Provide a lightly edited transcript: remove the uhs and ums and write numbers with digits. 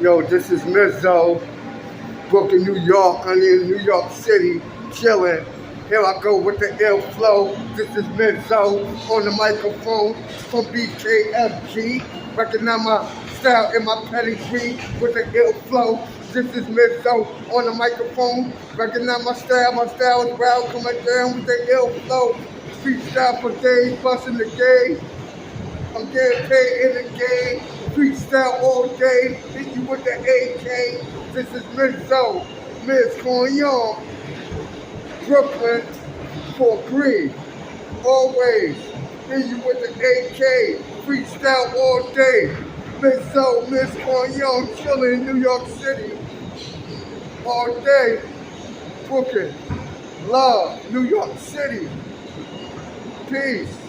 Yo, this is Mizzo, Brooklyn, New York. I'm in New York City, chilling. Here I go with the ill flow. This is Mizzo on the microphone from BKFG. Recognize my style and my pedigree with the ill flow. This is Mizzo on the microphone. Recognize my style. My style is wild, coming down with the ill flow. Freestyle for days, busting the game. I'm getting paid in the game. Freestyle all day. Hit you with the AK. This is Mizzo, Miz Cognon, Brooklyn for green. Always. Hit you with the AK. Freestyle all day. Mizzo, Miz Cognon, chilling in New York City. All day. Brooklyn. Love. New York City. Peace.